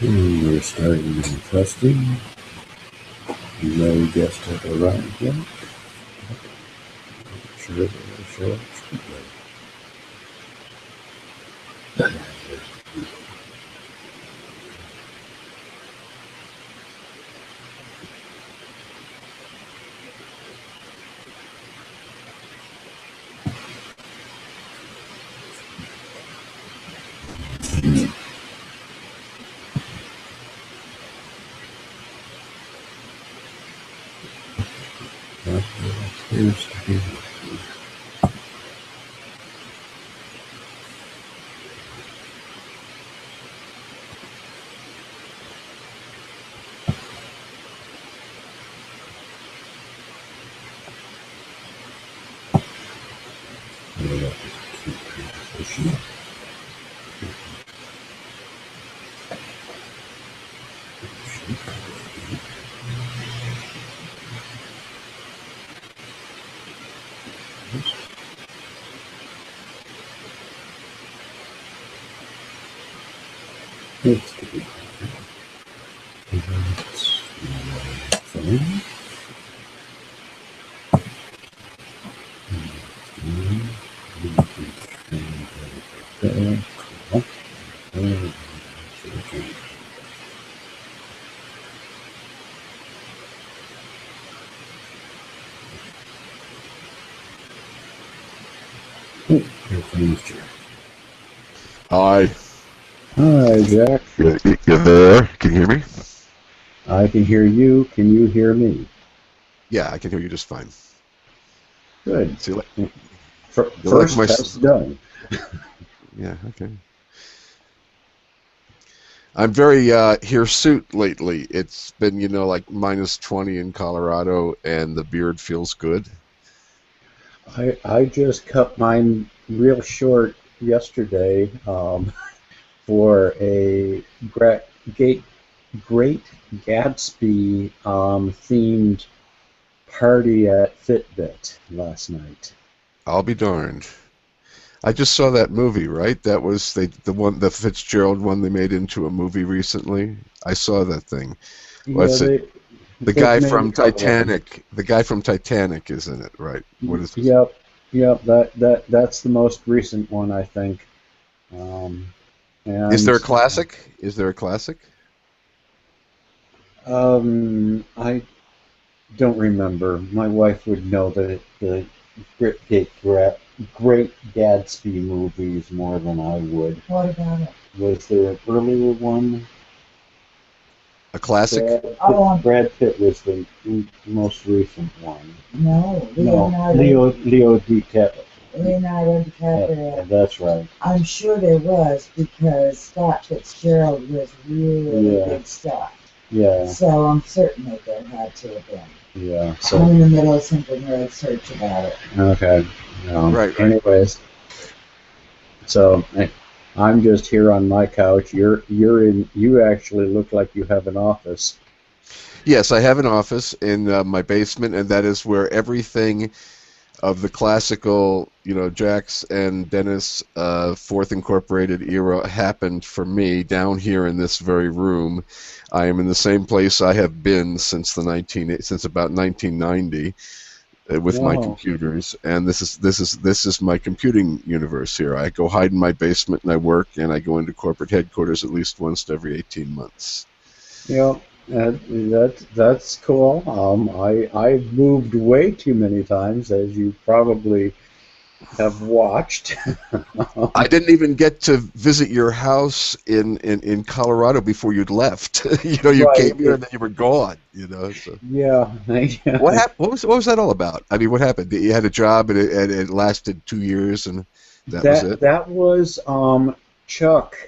We're starting the testing. No guest have arrived yet. Sure. Appears to be. It's to be. Phone. Hi. Hi, Jack. You there? Can you hear me? I can hear you. Can you hear me? Yeah, I can hear you just fine. Good. See, First like test done. Yeah, okay. I'm very hirsute lately. It's been, like -20 in Colorado, and the beard feels good. I just cut mine real short yesterday for a Great Gatsby themed party at Fitbit last night. I'll be darned. I just saw that movie, right? That was the Fitzgerald one they made into a movie recently. I saw that thing. Yeah, What's it? The they've guy made a from couple of them. Titanic. The guy from Titanic is in it, right? What is this? Yep, that's the most recent one, I think. Um, Is there a and classic? Is there a classic? I don't remember. My wife would know the Great Gatsby movies more than I would. What about it? Was there an earlier one? A classic? Brad Pitt was the most recent one. No, Leo DiCaprio. Leonardo DiCaprio. That's right. I'm sure there was because Scott Fitzgerald was really big stuff. Yeah. So I'm certain that there had to have been. Yeah. I'm in the middle of something where I search about it. Okay. Right. Anyways, so I'm just here on my couch. You're in. You actually look like you have an office. Yes, I have an office in my basement, and that is where everything of the classical, Jax and Dennis Fourth Incorporated era happened for me down here in this very room. I am in the same place I have been since about 1990 with my computers, and this is my computing universe here. I go hide in my basement and I work, and I go into corporate headquarters at least once every 18 months. Yeah. That's cool. I've moved way too many times, as you probably have watched. I didn't even get to visit your house in Colorado before you'd left. You Right. came here and then you were gone. So. Yeah. What happened? What was that all about? I mean, what happened? You had a job and it lasted 2 years, and that was it. That was Chuck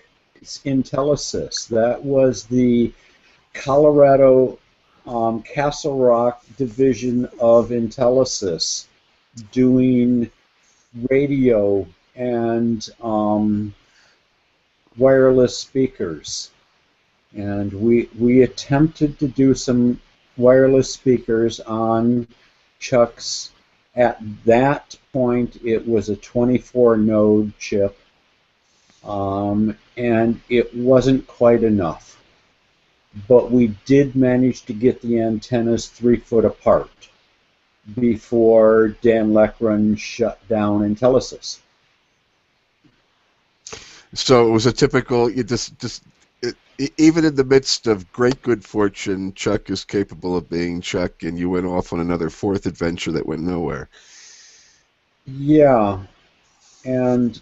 Intellisys. That was the Colorado Castle Rock division of Intellisys doing radio and wireless speakers. And we attempted to do some wireless speakers on Chuck's. At that point, it was a 24 node chip, and it wasn't quite enough. but we did manage to get the antennas 3 foot apart before Dan Leckrone shut down Intelisys. So it was a typical, even in the midst of great good fortune, Chuck is capable of being Chuck, and you went off on another fourth adventure that went nowhere. Yeah, and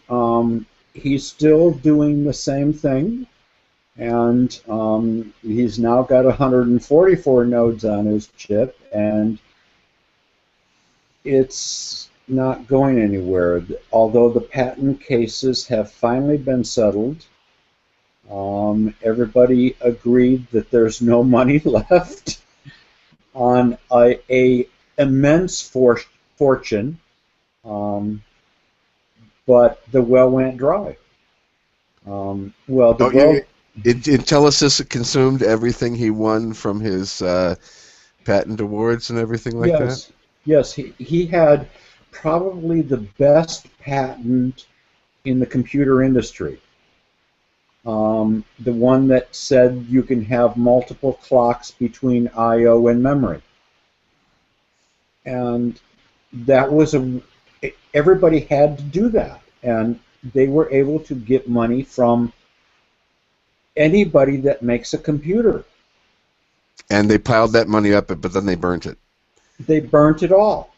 he's still doing the same thing, and he's now got 144 nodes on his chip, and it's not going anywhere. Although the patent cases have finally been settled, everybody agreed that there's no money left on a immense fortune, but the well went dry. Intelisys consumed everything he won from his patent awards and everything like that? Yes, he had probably the best patent in the computer industry. The one that said you can have multiple clocks between I/O and memory. And that was everybody had to do that. And they were able to get money from anybody that makes a computer. And they piled that money up, but then they burnt it. They burnt it all.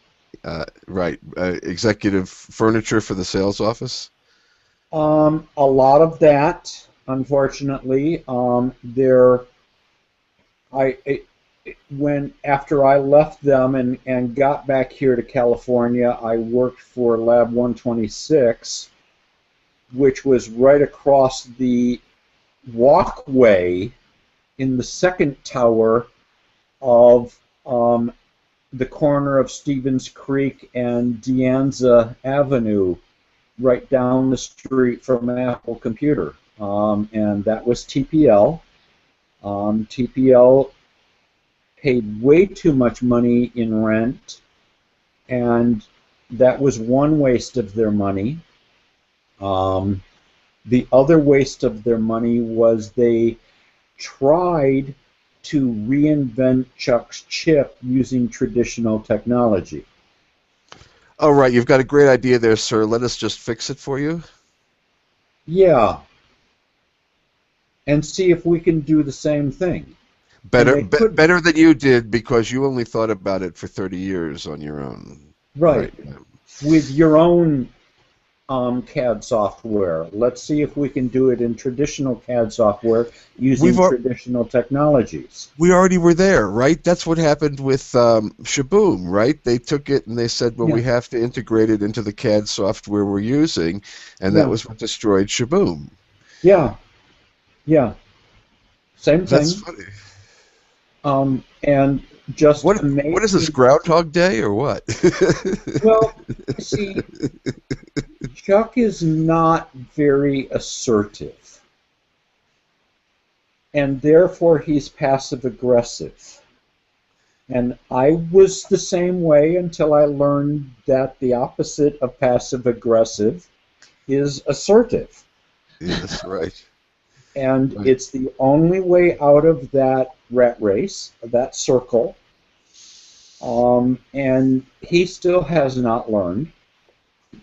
Right. Executive furniture for the sales office? A lot of that, unfortunately. After I left them and got back here to California, I worked for Lab 126, which was right across the walkway in the second tower of the corner of Stevens Creek and De Anza Avenue, right down the street from Apple Computer. And that was TPL. TPL paid way too much money in rent, and that was one waste of their money. The other waste of their money was they tried to reinvent Chuck's chip using traditional technology. All right, you've got a great idea there, sir. Let us just fix it for you. Yeah. And see if we can do the same thing. Better than you did, because you only thought about it for 30 years on your own. Right. With your own CAD software. Let's see if we can do it in traditional CAD software using traditional technologies. We already were there, right? That's what happened with Shaboom, right? They took it and they said, well, we have to integrate it into the CAD software we're using, and that was what destroyed Shaboom. Yeah. Yeah. Same thing. That's funny. And just what is this, Groundhog Day or what? Well, see, Chuck is not very assertive, and therefore he's passive aggressive. And I was the same way until I learned that the opposite of passive aggressive is assertive. Yes, right. And it's the only way out of that rat race, that circle. And he still has not learned.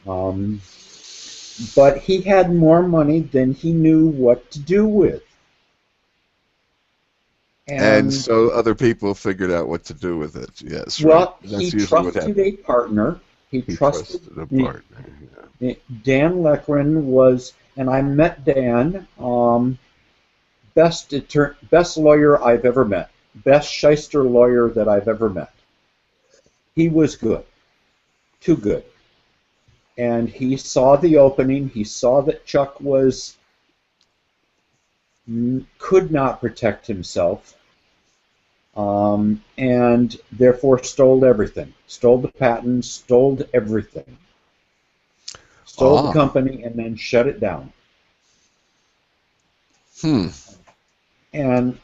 But he had more money than he knew what to do with. And so other people figured out what to do with it. Yes, well, right. That's he trusted a partner. He trusted a partner. Yeah. Dan Leckrone was, and I met Dan, best lawyer I've ever met, best shyster lawyer that I've ever met. He was good, too good. And he saw the opening. He saw that Chuck could not protect himself, and therefore stole everything. Stole the patent, stole everything. Stole the company and then shut it down. And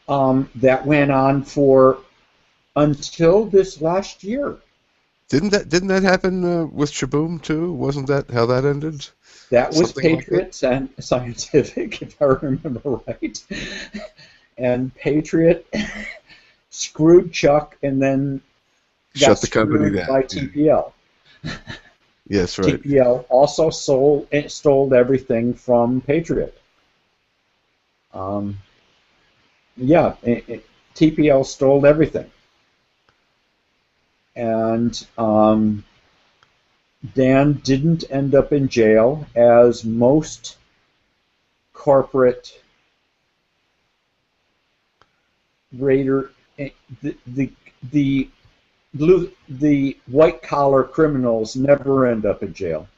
that went on for until this last year. Didn't that happen with Shaboom too? Wasn't that how that ended? That was Patriots and Scientific, if I remember right. and Patriot screwed Chuck, and then Shut got the company screwed down. by TPL. Yes, right. TPL also stole everything from Patriot. Yeah, TPL stole everything. And Dan didn't end up in jail, as most corporate raider, the white collar criminals never end up in jail.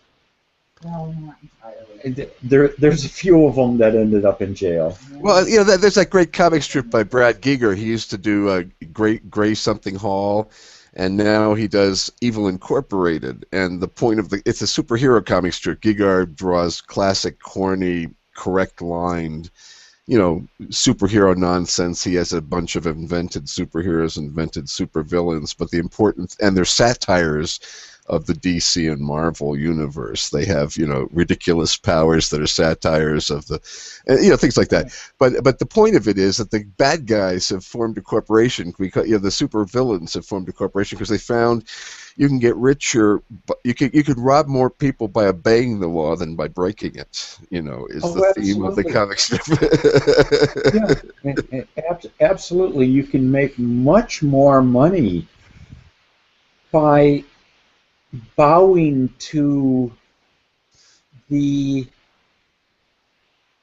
Well, not entirely. There's a few of them that ended up in jail. Well, there's that great comic strip by Brad Giger. He used to do Gray Something Hall, and now he does Evil Incorporated. And the point of it's a superhero comic strip. Giger draws classic, corny, correct-lined, superhero nonsense. He has a bunch of invented superheroes, invented supervillains, but and they're satires of the DC and Marvel universe. They have, ridiculous powers that are satires of things like that. But the point of it is that the bad guys have formed a corporation because, the super villains have formed a corporation because they found you can get richer, but you could rob more people by obeying the law than by breaking it. Is the theme of the comic strip. Absolutely. You can make much more money by bowing to the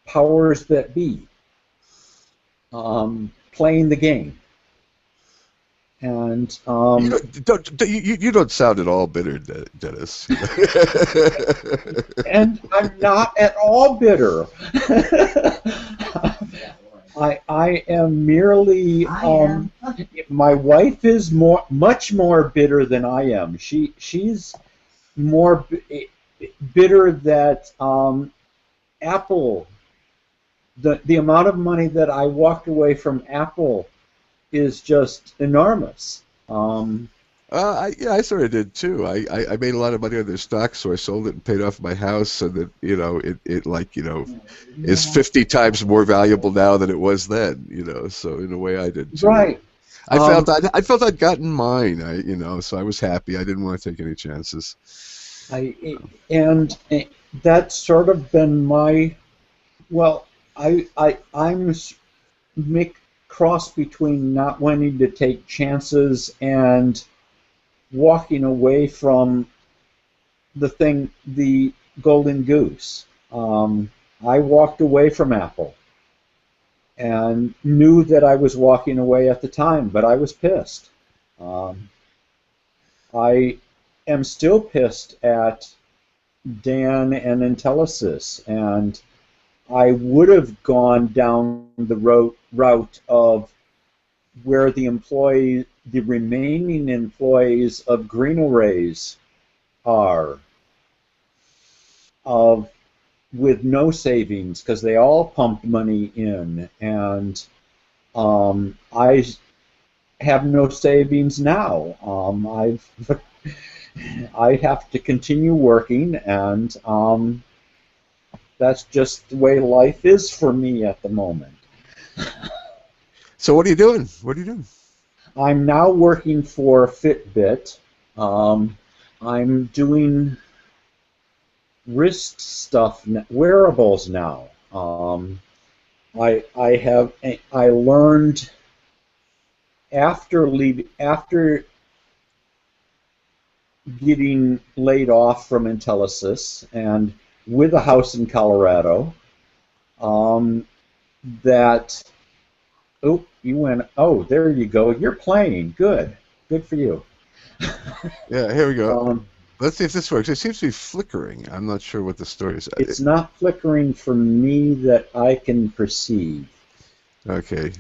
powers that be, playing the game. And you don't sound at all bitter, Dennis. And I'm not at all bitter. I am merely. My wife is much more bitter than I am. She's more bitter that Apple. The amount of money that I walked away from Apple is just enormous. I sort of did too. I made a lot of money on their stock, so I sold it and paid off my house, so that is 50 times more valuable now than it was then. So in a way, I did too. Right. I felt I'd gotten mine. So I was happy. I didn't want to take any chances. And that's sort of been my. Well, I'm cross between not wanting to take chances and walking away from the golden goose. I walked away from Apple and knew that I was walking away at the time, but I was pissed. I am still pissed at Dan and Intellisys, and I would have gone down the route of where the remaining employees of Green Arrays are, with no savings, because they all pumped money in, and I have no savings now. I have to continue working, and that's just the way life is for me at the moment. So what are you doing? I'm now working for Fitbit. I'm doing wrist stuff, wearables now. I learned after getting laid off from Intellisys and with a house in Colorado, that there you go. You're playing. Good for you. Yeah, here we go. Let's see if this works. It seems to be flickering. I'm not sure what the story is. It's not flickering for me that I can perceive. Okay,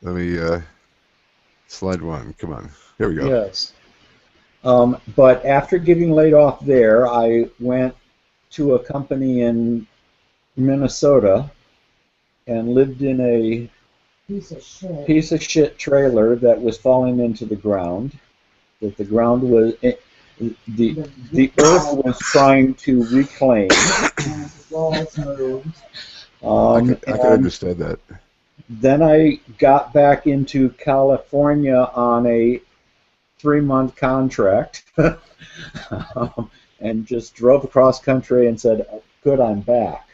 let me slide one. Come on. Here we go. Yes. But after getting laid off there, I went to a company in Minnesota and lived in a piece of shit trailer that was falling into the ground. That the ground was the earth was trying to reclaim. And the walls moved. I can understand that. then I got back into California on a 3-month contract and just drove across country and said, good, I'm back.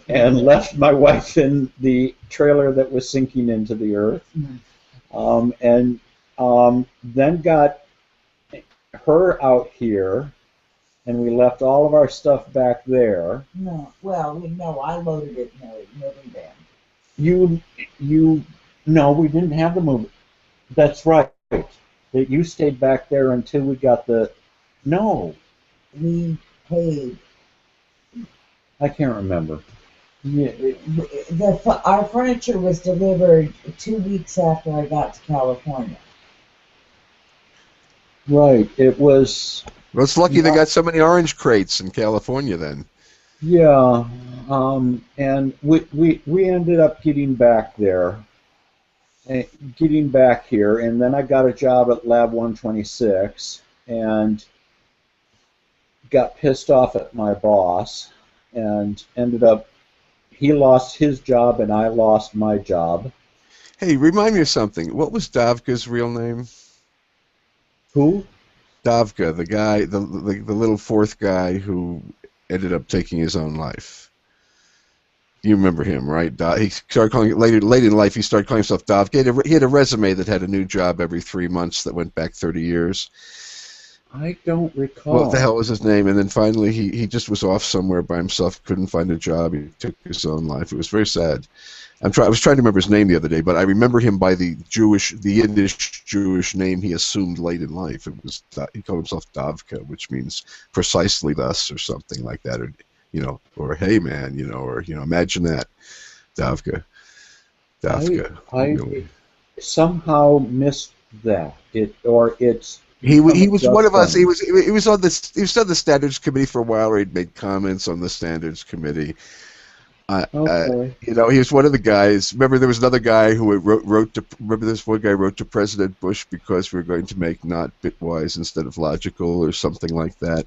And left my wife in the trailer that was sinking into the earth. And then got her out here, and we left all of our stuff back there. No, well, no, I loaded it in a moving van. No, we didn't have the movie. That's right. That you stayed back there until we got the. No. We paid. I can't remember. Yeah. Our furniture was delivered 2 weeks after I got to California. Right. It was. Well, it's lucky they got so many orange crates in California then. Yeah. And we ended up getting back there. Getting back here, and then I got a job at Lab 126 and got pissed off at my boss and ended up, he lost his job and I lost my job. Hey, remind me of something. What was Davka's real name? Who? Davka, the guy, the little fourth guy who ended up taking his own life. You remember him, right? He started calling it late in life. He started calling himself Davka. He had a resume that had a new job every 3 months that went back 30 years. I don't recall. What the hell was his name? And then finally, he just was off somewhere by himself. Couldn't find a job. He took his own life. It was very sad. I was trying to remember his name the other day, but I remember him by the Yiddish Jewish name he assumed late in life. He called himself Davka, which means precisely thus or something like that, or hey man, or imagine that, Davka. I somehow missed that. It's. He was one of us. He was on the standards committee for a while, or he'd made comments on the standards committee. Okay. He was one of the guys. Remember, there was another guy who remember this one guy wrote to President Bush because we were going to make not bitwise instead of logical or something like that.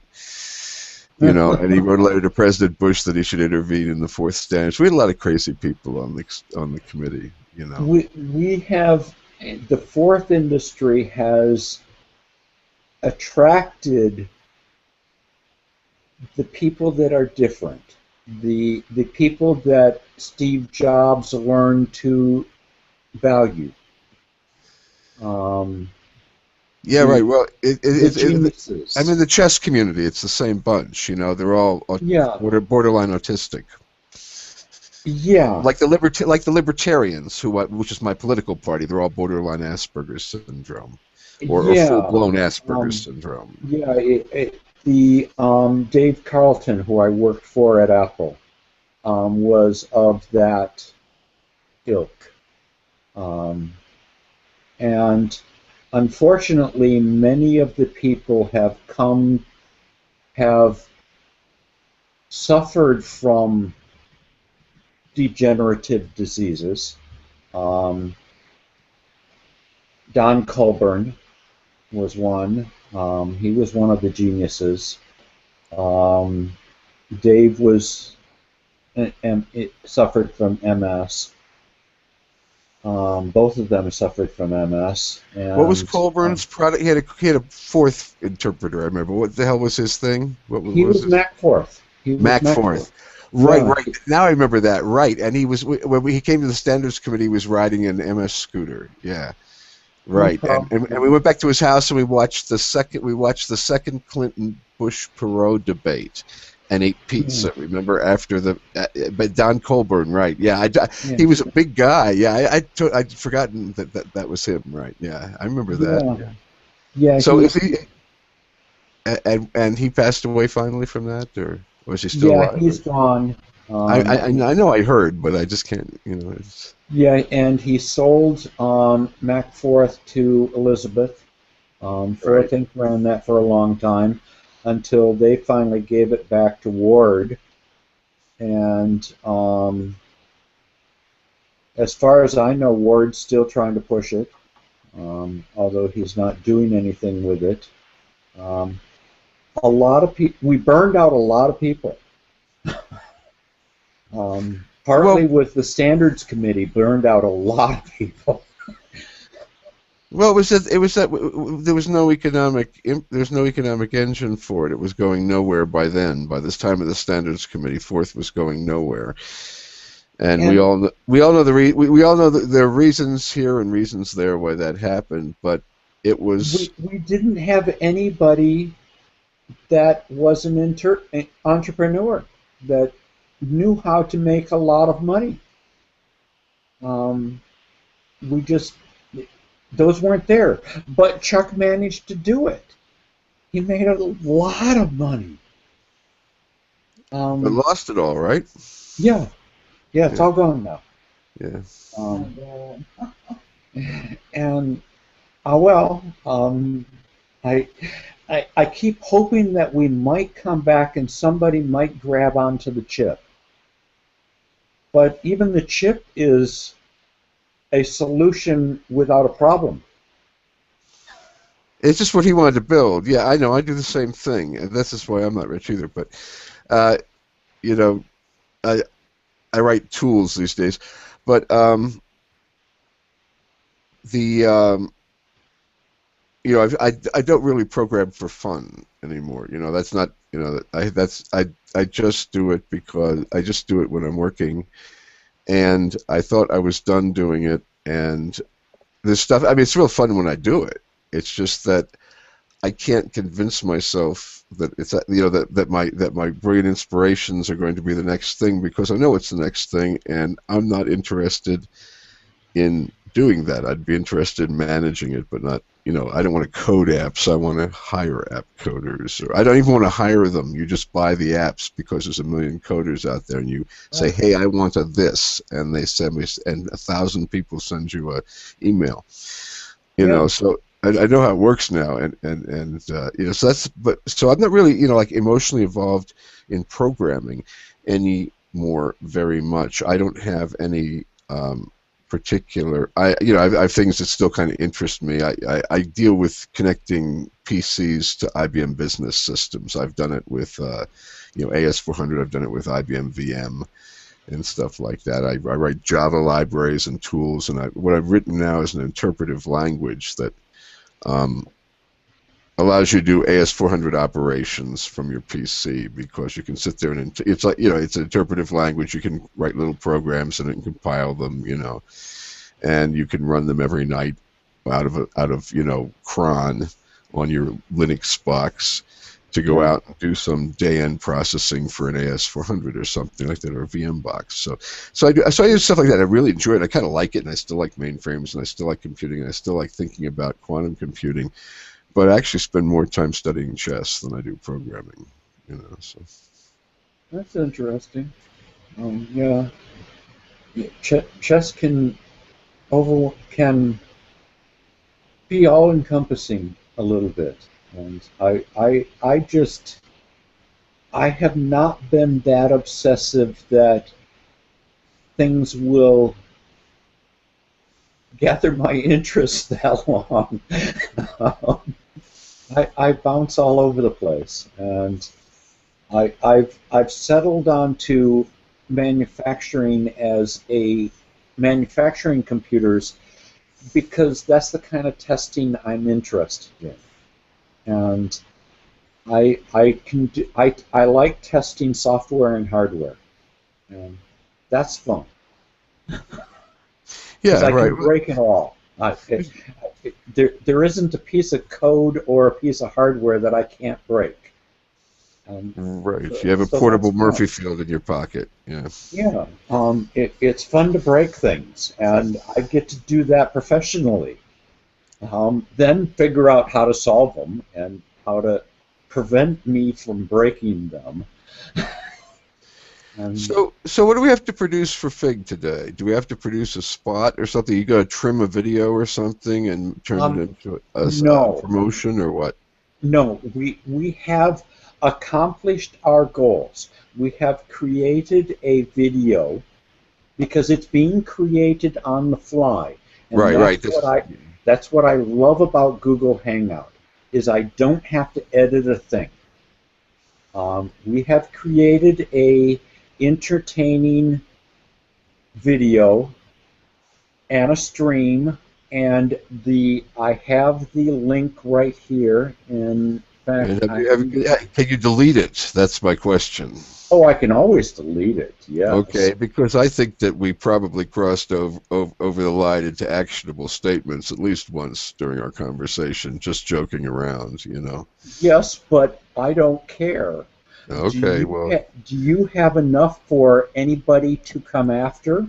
And he wrote a letter to President Bush that he should intervene in the fourth standards. We had a lot of crazy people on the committee. We have, the fourth industry has attracted the people that are different, the people that Steve Jobs learned to value. Yeah, right. Well, geniuses. I mean, the chess community, it's the same bunch. They're all borderline autistic. Yeah. Like the libertarians, which is my political party, they're all borderline Asperger's syndrome, or full-blown Asperger's syndrome. Yeah. The Dave Carlton, who I worked for at Apple, was of that ilk, and unfortunately, many of the people have suffered from degenerative diseases. Don Colburn was one. He was one of the geniuses. Dave suffered from MS. Both of them suffered from MS. And, what was Colburn's product? He had a fourth interpreter. I remember. What the hell was his thing? He was Mac Fourth. Mac Fourth. Right. Now I remember that. Right, and when he came to the standards committee, he was riding an MS scooter. Yeah. Right, and we went back to his house and we watched the second Clinton Bush Perot debate, and ate pizza. Remember after but Don Colburn, right? Yeah, he was a big guy. Yeah, I'd forgotten that was him. Right? Yeah, I remember that. Yeah. So is he? And he passed away finally from that, or was he still alive? Yeah, he's gone. I know I heard, but I just can't. Yeah, and he sold Mac Fourth to Elizabeth. I think ran that for a long time until they finally gave it back to Ward. And as far as I know, Ward's still trying to push it, although he's not doing anything with it. We burned out a lot of people. Partly with the standards committee burned out a lot of people. Well, there was no economic engine for it. It was going nowhere by then. By this time of the standards committee, Forth was going nowhere, and we all know there are reasons here and reasons there why that happened. But it was we didn't have anybody that was an entrepreneur that knew how to make a lot of money. Those weren't there. But Chuck managed to do it. He made a lot of money. but lost it all, right? Yeah. Yeah, it's all gone now. Yeah. And I keep hoping that we might come back and somebody might grab onto the chip. But even the chip is a solution without a problem. It's just what he wanted to build. Yeah, I know. I do the same thing, and this is why I'm not rich either. But, you know, I write tools these days. But you know, I don't really program for fun anymore. You know, that's not. You know, I just do it because I just do it when I'm working. And I thought I was done doing it, and this stuff, I mean, it's real fun when I do it. It's just that I can't convince myself that it's, you know, that my brilliant inspirations are going to be the next thing, because I know it's the next thing, and I'm not interested in doing that. I'd be interested in managing it, but not, you know, I don't want to code apps. I want to hire app coders, or I don't even want to hire them. You just buy the apps because there's a million coders out there, and you say, "Hey, I want a this," and they send me, and 1,000 people send you a email. You know, so I know how it works now, and you know, so that's, but so I'm not really, you know, like emotionally involved in programming anymore very much. I don't have any particular, you know, I have things that still kind of interest me. I deal with connecting PCs to IBM business systems. I've done it with, you know, AS400. I've done it with IBM VM and stuff like that. I write Java libraries and tools, and what I've written now is an interpretive language that allows you to do AS400 operations from your PC, because you can sit there and it's like, you know, it's an interpretive language. You can write little programs and it can compile them, you know, and you can run them every night out of you know, cron on your Linux box to go out and do some day-end processing for an AS400 or something like that, or a VM box. So I do stuff like that. I really enjoy it. I kind of like it, and I still like mainframes, and I still like computing, and I still like thinking about quantum computing. But I actually spend more time studying chess than I do programming, you know. So that's interesting. Yeah, chess can be all-encompassing a little bit, and I have not been that obsessive that things will gather my interest that long. I bounce all over the place, and I've settled onto manufacturing computers because that's the kind of testing I'm interested in, and I like testing software and hardware, and that's fun. Yeah, I right. can break it all. There isn't a piece of code or a piece of hardware that I can't break. Right. You have a portable Murphy field in your pocket. Yeah. Yeah. It's fun to break things, and I get to do that professionally. Then figure out how to solve them and how to prevent me from breaking them. So what do we have to produce for FIG today? Do we have to produce a spot or something? You got to trim a video or something and turn it into a promotion, or what? No, we have accomplished our goals. We have created a video because it's being created on the fly. And that's what I love about Google Hangout, is I don't have to edit a thing. We have created a entertaining video and a stream, and I have the link right here. In fact, And can you delete it? That's my question. oh, I can always delete it. Yes. Okay, because I think that we probably crossed over the line into actionable statements at least once during our conversation, just joking around, you know. Yes, but I don't care. Okay, Do you have enough for anybody to come after?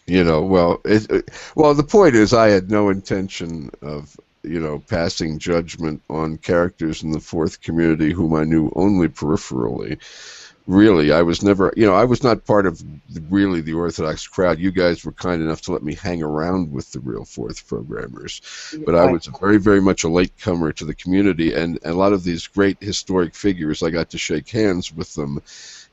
you know, well, the point is, I had no intention of, you know, passing judgment on characters in the fourth community whom I knew only peripherally. Really, I was never, you know, I was not part of really the Orthodox crowd. You guys were kind enough to let me hang around with the real fourth programmers, but I was very, very much a latecomer to the community, and a lot of these great historic figures, I got to shake hands with them,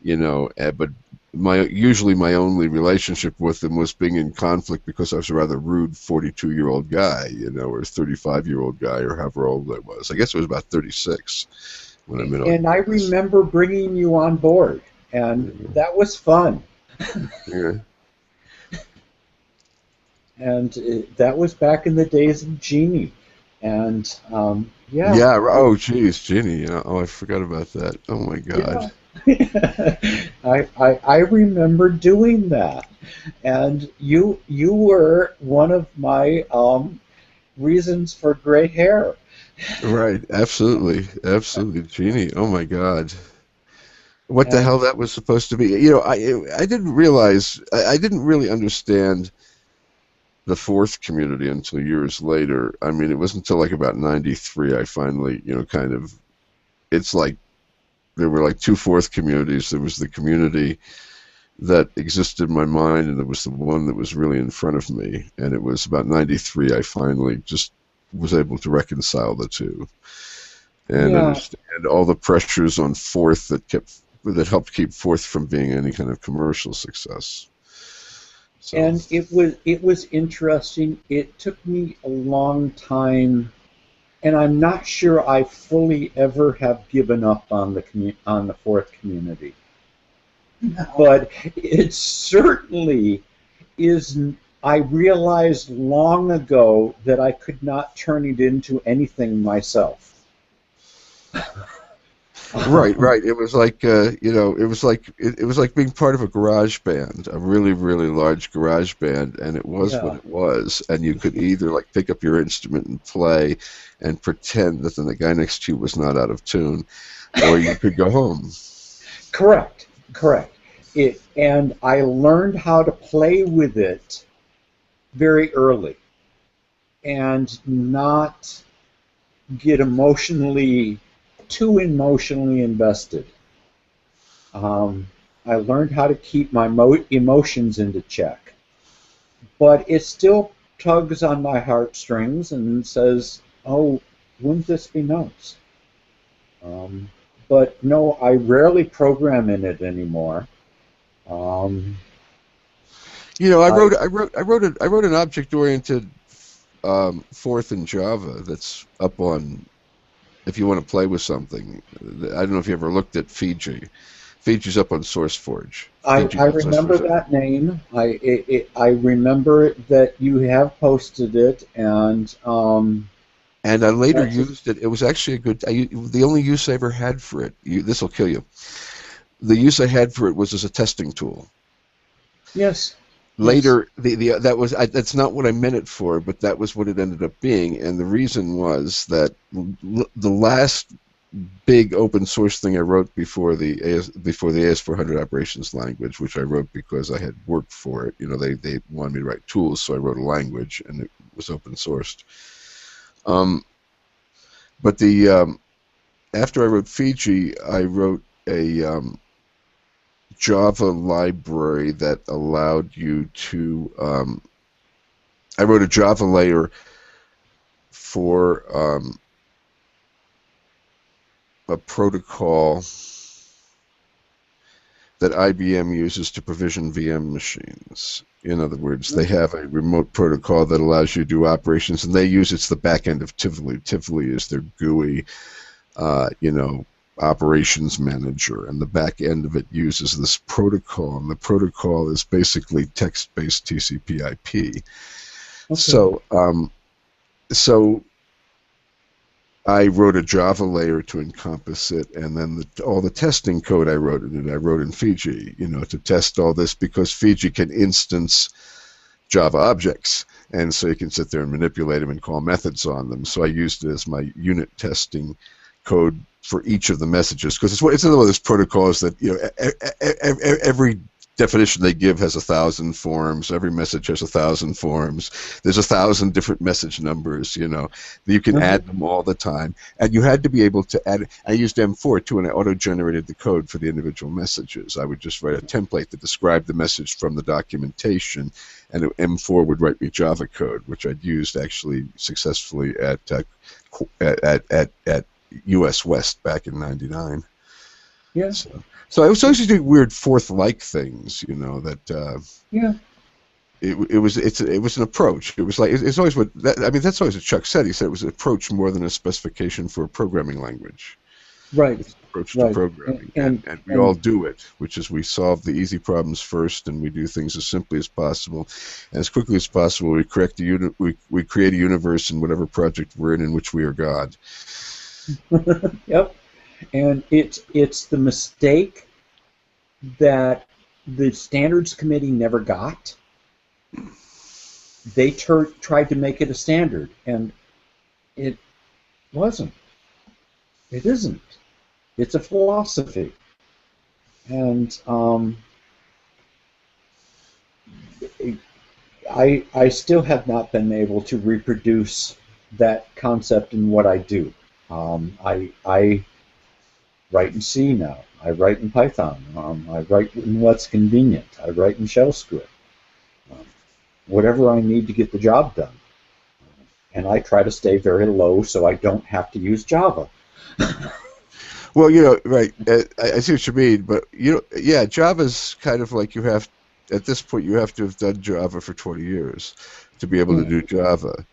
you know, but usually my only relationship with them was being in conflict because I was a rather rude 42-year-old guy, you know, or 35-year-old guy, or however old I was. I guess it was about 36. And I remember bringing you on board, and that was fun. Yeah. And that was back in the days of Genie, and yeah. Yeah. Oh, geez, Ginny. You know, oh, I forgot about that. Oh my God. Yeah. I remember doing that, and you were one of my reasons for gray hair. Right, absolutely, Genie. Oh my God, what the hell that was supposed to be? You know, I didn't realize, I didn't really understand the fourth community until years later. I mean, it wasn't until like about '93 I finally, you know, kind of. It's like there were like two fourth communities. There was the community that existed in my mind, and there was the one that was really in front of me. And it was about '93 I finally just was able to reconcile the two and understand all the pressures on fourth that helped keep fourth from being any kind of commercial success. So. And it was interesting. It took me a long time, and I'm not sure I fully ever have given up on the fourth community. No. But it certainly is. I realized long ago that I could not turn it into anything myself. Right. It was like, you know, it was like being part of a garage band, a really, really large garage band, and it was what it was. And you could either like pick up your instrument and play, and pretend that the guy next to you was not out of tune, or you could go home. Correct. And I learned how to play with it very early, and not get too emotionally invested. I learned how to keep my emotions into check, but it still tugs on my heartstrings and says, "Oh, wouldn't this be nice?" But no, I rarely program in it anymore. You know, I wrote an object-oriented fourth in Java that's up on. If you want to play with something, I don't know if you ever looked at Fiji. Fiji's up on SourceForge. I remember that name. I remember that you have posted it, and I later used it. It was actually a good. The only use I ever had for it. This will kill you. The use I had for it was as a testing tool. Yes. Later, that's not what I meant it for, but that was what it ended up being, and the reason was that the last big open source thing I wrote before the AS400 operations language, which I wrote because I had worked for it. You know, they wanted me to write tools, so I wrote a language, and it was open sourced. But after I wrote Fiji, I wrote a Java library that allowed you to. I wrote a Java layer for a protocol that IBM uses to provision VM machines. In other words, they have a remote protocol that allows you to do operations, and they use it's the back end of Tivoli. Tivoli is their GUI, you know, operations manager, and the back end of it uses this protocol, and the protocol is basically text-based TCP/IP. Okay. So I wrote a Java layer to encompass it, and then all the testing code I wrote in it, I wrote in Fiji, to test all this, because Fiji can instance Java objects, and so you can sit there and manipulate them and call methods on them. So I used it as my unit testing code for each of the messages, because it's one of those protocols that every definition they give has 1,000 forms. Every message has 1,000 forms. There's 1,000 different message numbers. You can add them all the time, and you had to be able to add. I used M4 too, and I auto-generated the code for the individual messages. I would just write a template that described the message from the documentation, and M4 would write me Java code, which I'd used actually successfully at US West back in '99. Yeah. So I was always doing weird fourth-like things, that. Yeah. It was an approach. It was like it's always that's always what Chuck said. He said it was an approach more than a specification for a programming language. Right. It's an approach to programming, and we all do it, which is we solve the easy problems first, and we do things as simply as possible, and as quickly as possible. We create a universe in whatever project we're in which we are God. Yep. And it's the mistake that the standards committee never got. They tried to make it a standard, and it wasn't. It isn't. It's a philosophy. And I still have not been able to reproduce that concept in what I do. I write in C now. I write in Python. I write in what's convenient. I write in shell script. Whatever I need to get the job done. And I try to stay very low so I don't have to use Java. Well, right. I see what you mean, but Java's kind of like at this point you have to have done Java for 20 years to be able to do Java,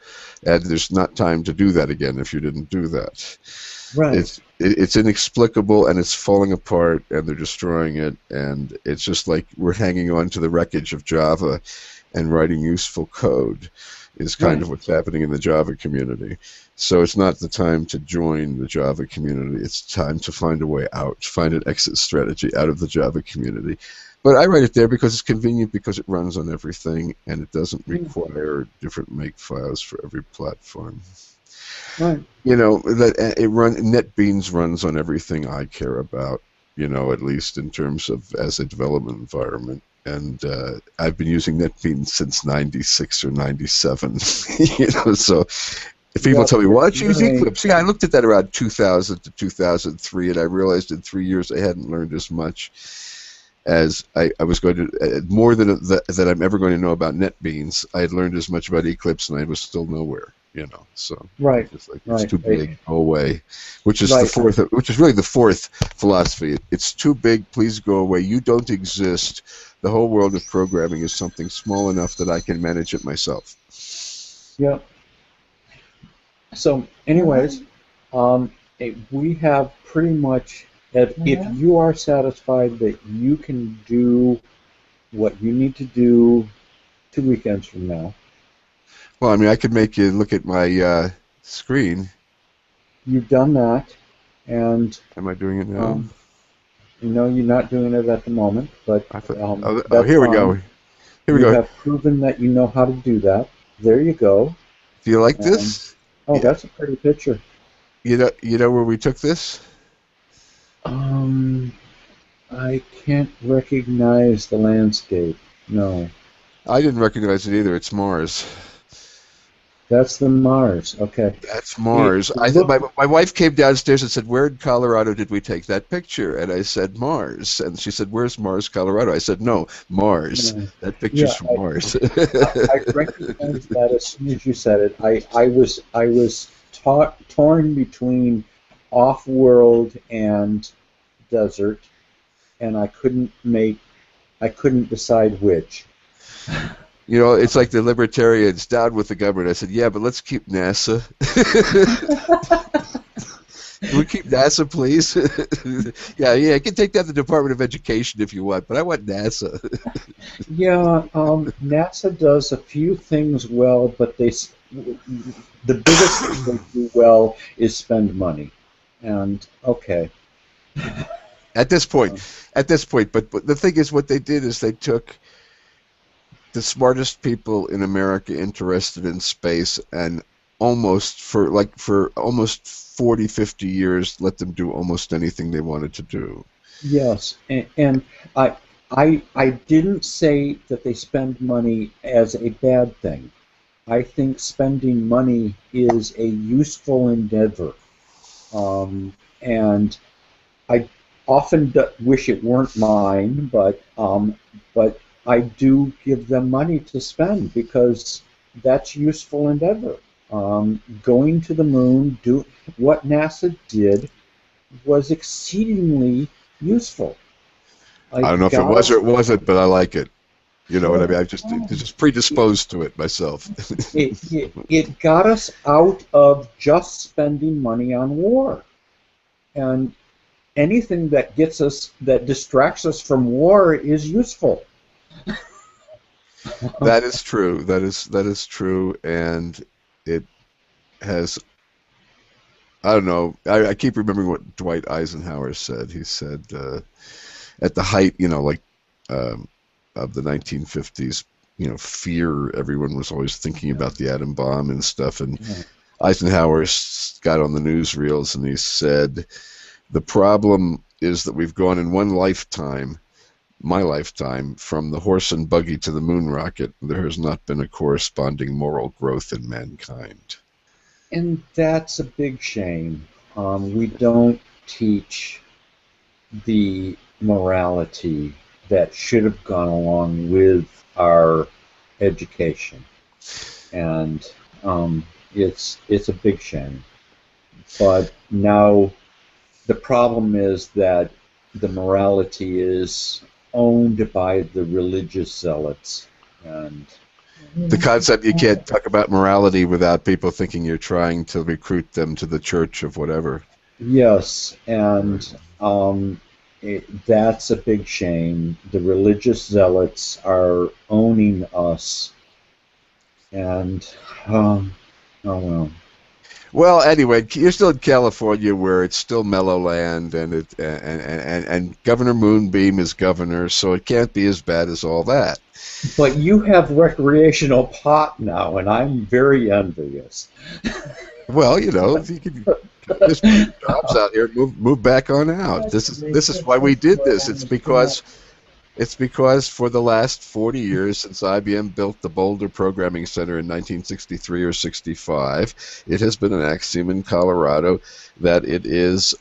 and there's not time to do that again if you didn't do that. Right. It's inexplicable, and it's falling apart, and they're destroying it, and it's just like we're hanging on to the wreckage of Java, and writing useful code is kind of what's happening in the Java community. So it's not the time to join the Java community. It's time to find a way out, find an exit strategy out of the Java community. But I write it there because it's convenient, because it runs on everything, and it doesn't require different make files for every platform. Right. NetBeans runs on everything I care about, at least in terms of as a development environment. And I've been using NetBeans since '96 or '97. So if people tell me, "Why don't you use Eclipse?" Yeah, I looked at that around 2000 to 2003, and I realized in 3 years I hadn't learned as much as I was going to, more than that I'm ever going to know about NetBeans. I had learned as much about Eclipse, and I was still nowhere. So it's too big, go away. Which is really the fourth philosophy. It's too big, please go away. You don't exist. The whole world of programming is something small enough that I can manage it myself. Yeah. So, anyways, we have pretty much. If you are satisfied that you can do what you need to do 2 weekends from now. Well, I mean, I could make you look at my screen. You've done that, and... Am I doing it now? No, you're not doing it at the moment, but... here we go. Here we go. You have proven that you know how to do that. There you go. Do you like this? Oh, that's a pretty picture. You know where we took this? I can't recognize the landscape. No. I didn't recognize it either. It's Mars. That's the Mars. Okay. That's Mars. My wife came downstairs and said, "Where in Colorado did we take that picture?" And I said, "Mars." And she said, "Where's Mars, Colorado?" I said, "No, Mars. That picture's from Mars." I recognized that as soon as you said it. I was torn between off-world and desert, and I couldn't decide which. It's like the libertarians, down with the government. I said, yeah, but let's keep NASA. Can we keep NASA, please? Yeah, you can take that to the Department of Education if you want, but I want NASA. Yeah, NASA does a few things well, but the biggest thing they do well is spend money. And okay, At this point, but the thing is, what they did is they took the smartest people in America interested in space and for almost 40, 50 years let them do almost anything they wanted to do. yes, and I didn't say that they spend money as a bad thing. I think spending money is a useful endeavor, and I often wish it weren't mine, but I do give them money to spend because that's useful endeavor. Going to the moon, do what NASA did was exceedingly useful. I don't know if it was or it wasn't, but I like it. You know what I mean? I just predisposed to it myself. it got us out of just spending money on war, and anything that distracts us from war is useful. That is true. That is true, and it has. I don't know. I keep remembering what Dwight Eisenhower said. He said at the height, of the 1950s, fear. Everyone was always thinking about the atom bomb and stuff, and Eisenhower got on the newsreels and he said, "The problem is that we've gone in one lifetime, my lifetime, from the horse and buggy to the moon rocket. There has not been a corresponding moral growth in mankind." And that's a big shame. We don't teach the morality that should have gone along with our education, and it's a big shame. But now the problem is that the morality is owned by the religious zealots, and the concept you can't talk about morality without people thinking you're trying to recruit them to the church of whatever. yes, and that's a big shame. The religious zealots are owning us, and oh well. Well, anyway, you're still in California, where it's still mellow land, and Governor Moonbeam is governor, so it can't be as bad as all that. But you have recreational pot now, and I'm very envious. Well, if you could just put jobs out here, move back on out. This is why we did this. It's because for the last 40 years, since IBM built the Boulder Programming Center in 1963 or 65, it has been an axiom in Colorado that it is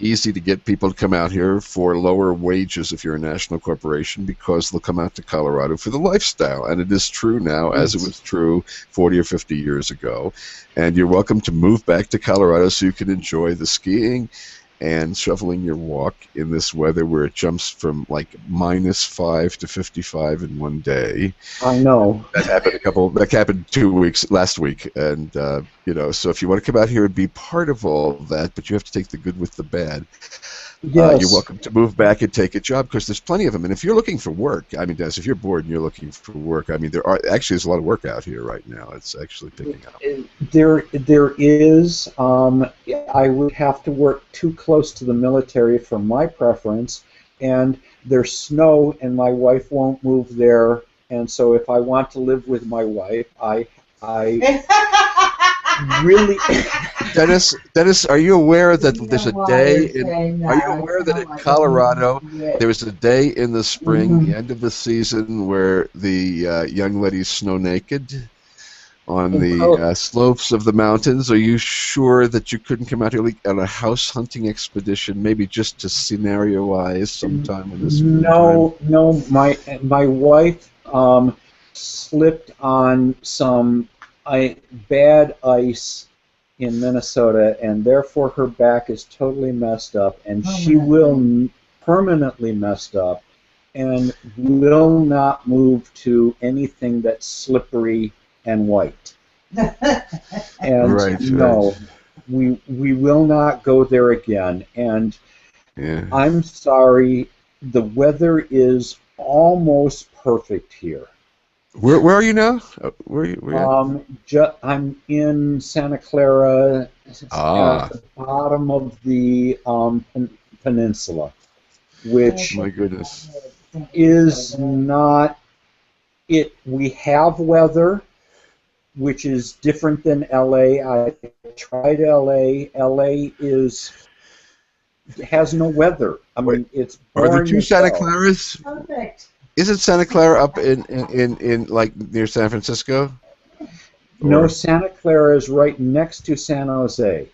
easy to get people to come out here for lower wages if you're a national corporation, because they'll come out to Colorado for the lifestyle. And it is true now, as it was true 40 or 50 years ago. And you're welcome to move back to Colorado so you can enjoy the skiing and shoveling your walk in this weather where it jumps from like -5 to 55 in one day. I know. That happened last week. And, so if you want to come out here and be part of all of that, but you have to take the good with the bad, Yes. you're welcome to move back and take a job, because there's plenty of them. And if you're looking for work, I mean, Dennis, if you're bored and you're looking for work, I mean, there's a lot of work out here right now. It's actually picking up. There is. I would have to work too close to the military for my preference, and there's snow, and my wife won't move there. And so, if I want to live with my wife, I really. Dennis, are you aware that there's a day are you aware that in Colorado there is a day in the spring, the end of the season, where the young ladies snow naked on the slopes of the mountains? Are you sure that you couldn't come out here on a house hunting expedition, maybe just to scenario-wise sometime in this? No. My wife slipped on some bad ice in Minnesota, and therefore her back is totally messed up, and she will permanently messed up, and will not move to anything that's slippery and white. And Right. we will not go there again. And Yeah. I'm sorry, the weather is almost perfect here. Where are you now? Where are you? Where you at? I'm in Santa Clara, at Ah, the bottom of the peninsula, which my goodness. is not it. We have weather, which is different than LA. I tried LA. LA has no weather. I Wait, mean, it's are there boring two as Santa hell. Claras? Perfect. Isn't Santa Clara up in like near San Francisco? No, Or Santa Clara is right next to San Jose.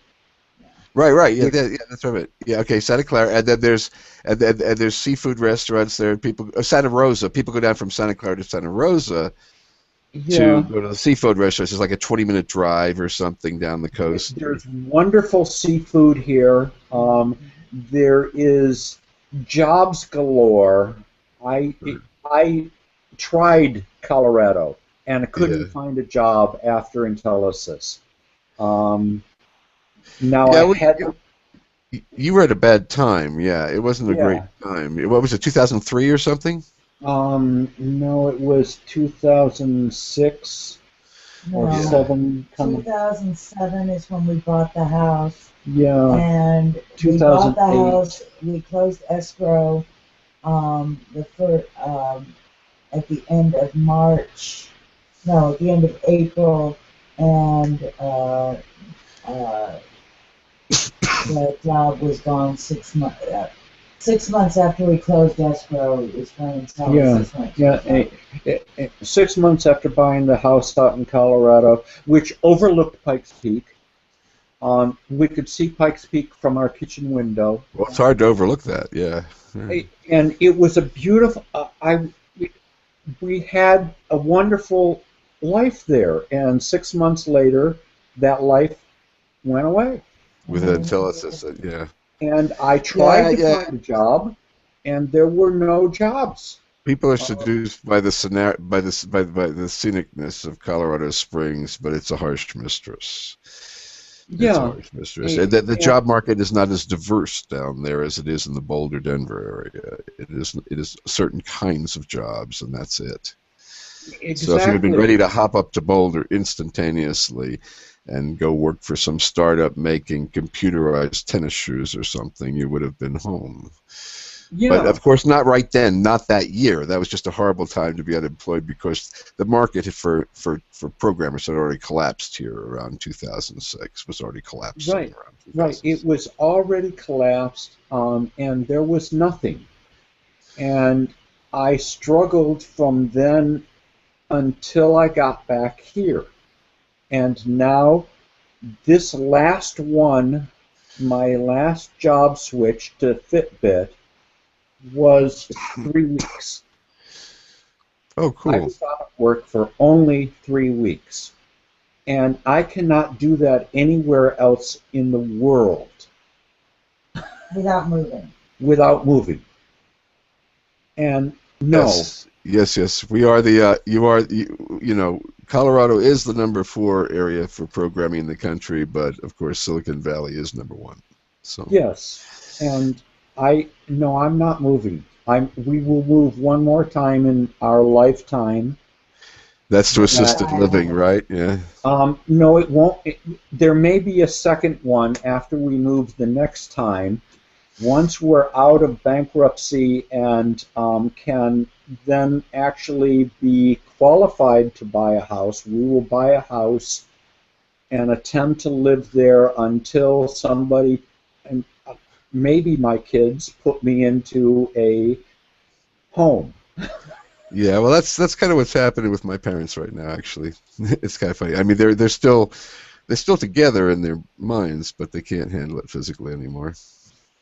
right, yeah, Which, yeah, that's right. Yeah, okay, Santa Clara, and then and there's seafood restaurants there. People, Santa Rosa. People go down from Santa Clara to Santa Rosa to yeah, go to the seafood restaurants. It's like a 20-minute drive or something down the coast. there's wonderful seafood here. There is jobs galore. I I tried Colorado and I couldn't Yeah, find a job after Intelisys. Um, now yeah. I Well, had, you were at a bad time. Yeah, it wasn't a great yeah. time. What was it, 2003 or something? No, it was 2006 or No, Yeah, 7 coming. 2007 is when we bought the house. Yeah, And we bought the 2008. house, we closed escrow at the end of March, no, at the end of April, and the job was gone 6 months. 6 months after we closed escrow is when Yeah, Intelisys went yeah. to 6 months after buying the house out in Colorado, which overlooked Pikes Peak, we could see Pikes Peak from our kitchen window. well, it's hard to overlook that. Yeah. Yeah. And it was a beautiful. We had a wonderful life there, and 6 months later, that life went away. With Intelisys, yeah. And I Yeah, tried to yeah. find a job, and there were no jobs. People are Uh, seduced by the by the scenicness of Colorado Springs, but it's a harsh mistress. It's a yeah, harsh mistress. and, The job market is not as diverse down there as it is in the Boulder, Denver area. It is certain kinds of jobs, and that's it. So if you had been exactly. ready to hop up to Boulder instantaneously and go work for some startup making computerized tennis shoes or something, you would have been home. But Yeah, of course, not right then, not that year. That was just a horrible time to be unemployed because the market for programmers had already collapsed here around 2006. Was already collapsing right, around right. It 2006. was already collapsed, and there was nothing. And I struggled from then until I got back here. And now, this last one, my last job switch to Fitbit, was 3 weeks. Oh, I cool. was out of work for only 3 weeks. And I cannot do that anywhere else in the world without moving. without moving. And no, Yes, yes, yes. We are the you know, Colorado is the #4 area for programming in the country, but of course Silicon Valley is #1. So yes, and no, I'm not moving. We will move one more time in our lifetime. that's to That assisted living, right? Yeah. No, it won't. There may be a second one after we move the next time. Once we're out of bankruptcy and can then actually be qualified to buy a house, we will buy a house and attempt to live there until somebody, and maybe my kids, put me into a home. Yeah, well, that's kind of what's happening with my parents right now. Actually, it's kind of funny. I mean, they're still together in their minds, but they can't handle it physically anymore.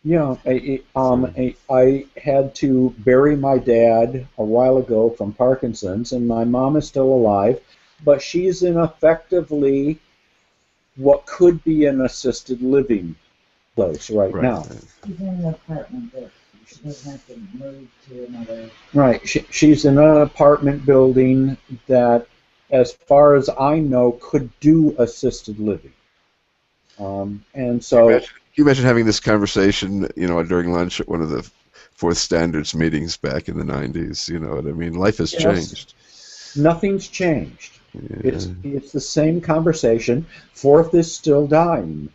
Yeah, So I had to bury my dad a while ago from Parkinson's, and my mom is still alive, but she's in effectively what could be an assisted living place right right, now. right. She's in an apartment that she doesn't have to move to another. Right, she's in an apartment building that, as far as I know, could do assisted living. And so, Can you imagine having this conversation, during lunch at one of the fourth standards meetings back in the 90s? You know what I mean? Life has yes, changed. nothing's changed. Yeah. It's the same conversation. Fourth is still dying.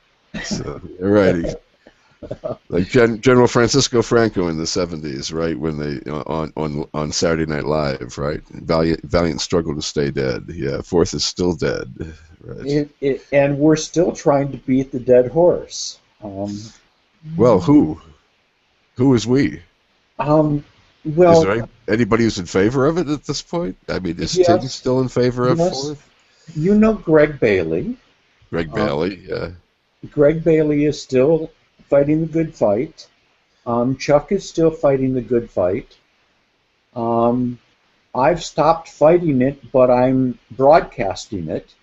So, righty. Like General Francisco Franco in the 70s, right? When they on Saturday Night Live, right? Valiant struggle to stay dead. Yeah, fourth is still dead. Right. And we're still trying to beat the dead horse. Well, who? Who is we? Is Well, there anybody who's in favor of it at this point? I mean, is Tim yes, still in favor of yes. fourth? You know Greg Bailey. Greg Bailey, yeah. Greg Bailey is still fighting the good fight. Chuck is still fighting the good fight. I've stopped fighting it, but I'm broadcasting it.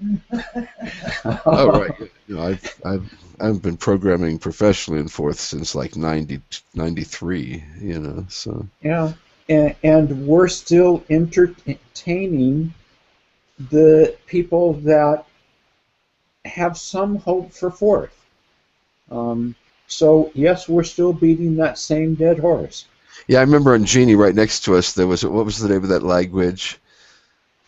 Oh, right. I've been programming professionally in fourth since like 93, so. Yeah, and we're still entertaining the people that have some hope for fourth. So, yes, we're still beating that same dead horse. Yeah, I remember on Genie right next to us, there was, what was the name of that language?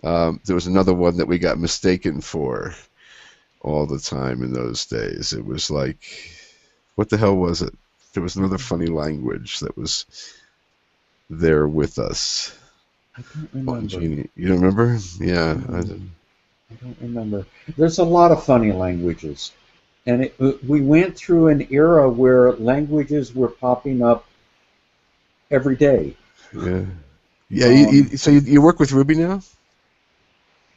There was another one that we got mistaken for all the time in those days. It was like, what the hell was it? There was another funny language that was there with us. I don't remember. On Genie. You don't remember? Yeah. I don't remember. There's a lot of funny languages. And we went through an era where languages were popping up every day. Yeah. Yeah. So you work with Ruby now?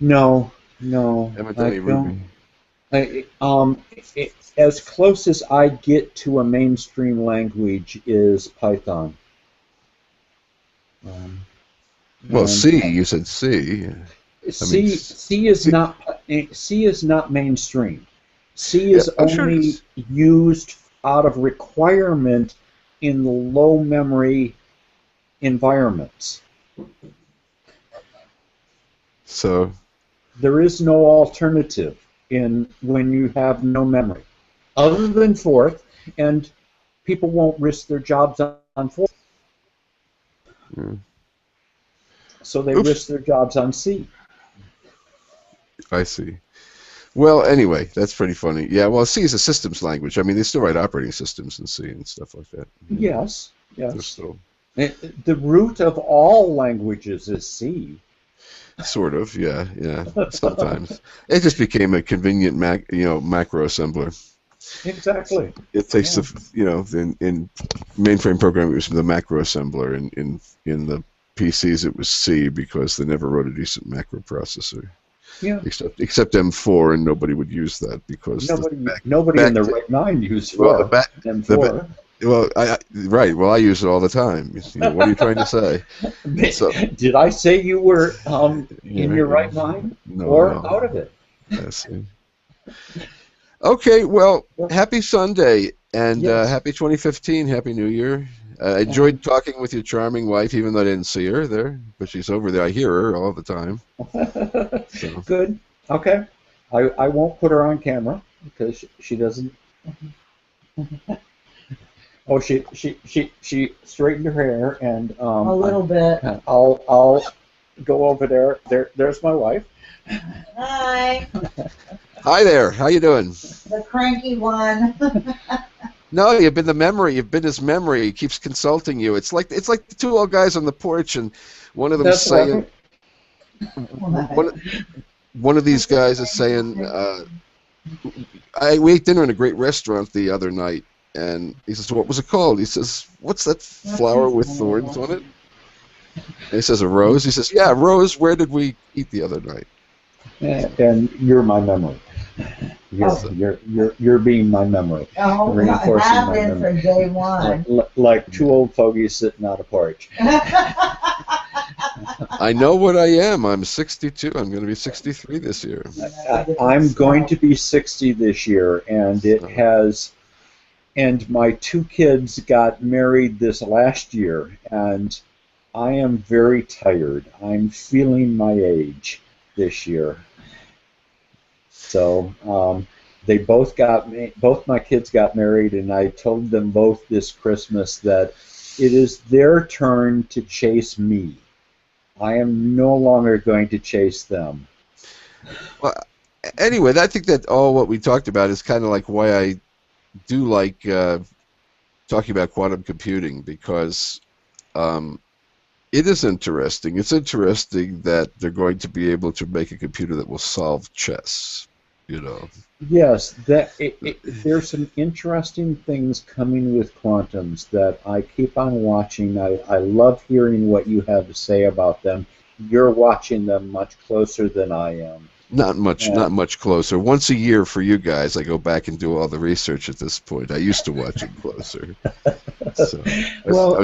No. Haven't done any Ruby. As close as I get to a mainstream language is Python. Well, C. You said C. C is not mainstream. C is only used out of requirement in the low memory environments. So there is no alternative when you have no memory, other than fourth, and people won't risk their jobs on fourth. Yeah. So they risk their jobs on C. I see. Well, anyway, that's pretty funny. Yeah, well, C is a systems language. I mean, they still write operating systems in C and stuff like that. Yes. Still... The root of all languages is C. Sort of, yeah. Sometimes it just became a convenient macro assembler. Exactly. It takes in mainframe programming it was the macro assembler. In the PCs it was C because they never wrote a decent macro processor. Yeah. Except M4, and nobody would use that because nobody in their right mind used M4. Well, I use it all the time. What are you trying to say? So, did I say you were in your right mind or out of it? Yes. Okay, well, happy Sunday, and happy 2015, Happy New Year. I enjoyed talking with your charming wife, even though I didn't see her there, but she's over there. I hear her all the time. So. Good. Okay. I won't put her on camera because she doesn't. Oh, she straightened her hair and a little bit. I'll go over there. There's my wife. Hi. Hi there. How you doing? The cranky one. No, you've been the memory. You've been his memory. He keeps consulting you. It's like the two old guys on the porch, and one of them is saying, one of these guys is saying, we ate dinner in a great restaurant the other night, and he says, what was it called? He says, what's that flower with thorns on it? And he says, a rose. He says, yeah, rose. Where did we eat the other night? And you're my memory. You're being my memory. Oh, reinforcing I have my been memory. from day one. Like two old fogies sitting on a porch. I know what I am. I'm 62. I'm going to be 63 this year. I'm going to be 60 this year, and and my two kids got married this last year, and I am very tired. I'm feeling my age this year. So They both my kids got married, and I told them both this Christmas that it is their turn to chase me. I am no longer going to chase them. Well, anyway, I think that all what we talked about is kind of like why I do like talking about quantum computing, because it is interesting. It's interesting that they're going to be able to make a computer that will solve chess. Yes, there's some interesting things coming with quantums that I keep on watching. I love hearing what you have to say about them. You're watching them much closer than I am. Not much closer. Once a year for you guys, I go back and do all the research at this point. I used to watch it closer. So,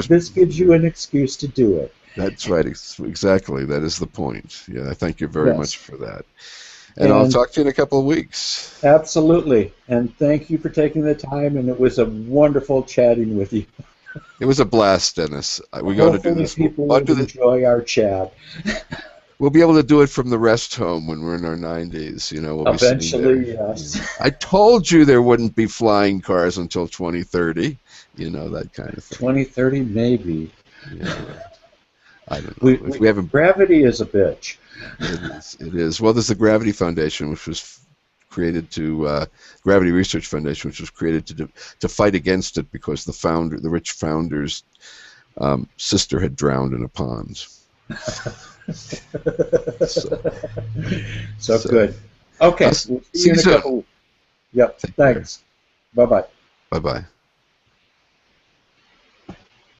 this gives you an excuse to do it. That's right, exactly. That is the point. Yeah, I thank you very much for that. And I'll talk to you in a couple of weeks. Absolutely. And thank you for taking the time, and it was a wonderful chatting with you. It was a blast, Dennis. We got to do this. People will enjoy our chat. We'll be able to do it from the rest home when we're in our 90s. We'll eventually, yes. I told you there wouldn't be flying cars until 2030. That kind of thing. 2030, maybe. Yeah. I don't know. If we haven't... Gravity is a bitch. It is. Well, there's the Gravity Foundation, which was created to Gravity Research Foundation, which was created to fight against it because the rich founder's sister had drowned in a pond. So good. Okay. We'll see you in a couple. Yep. Thanks. Bye-bye. Bye-bye.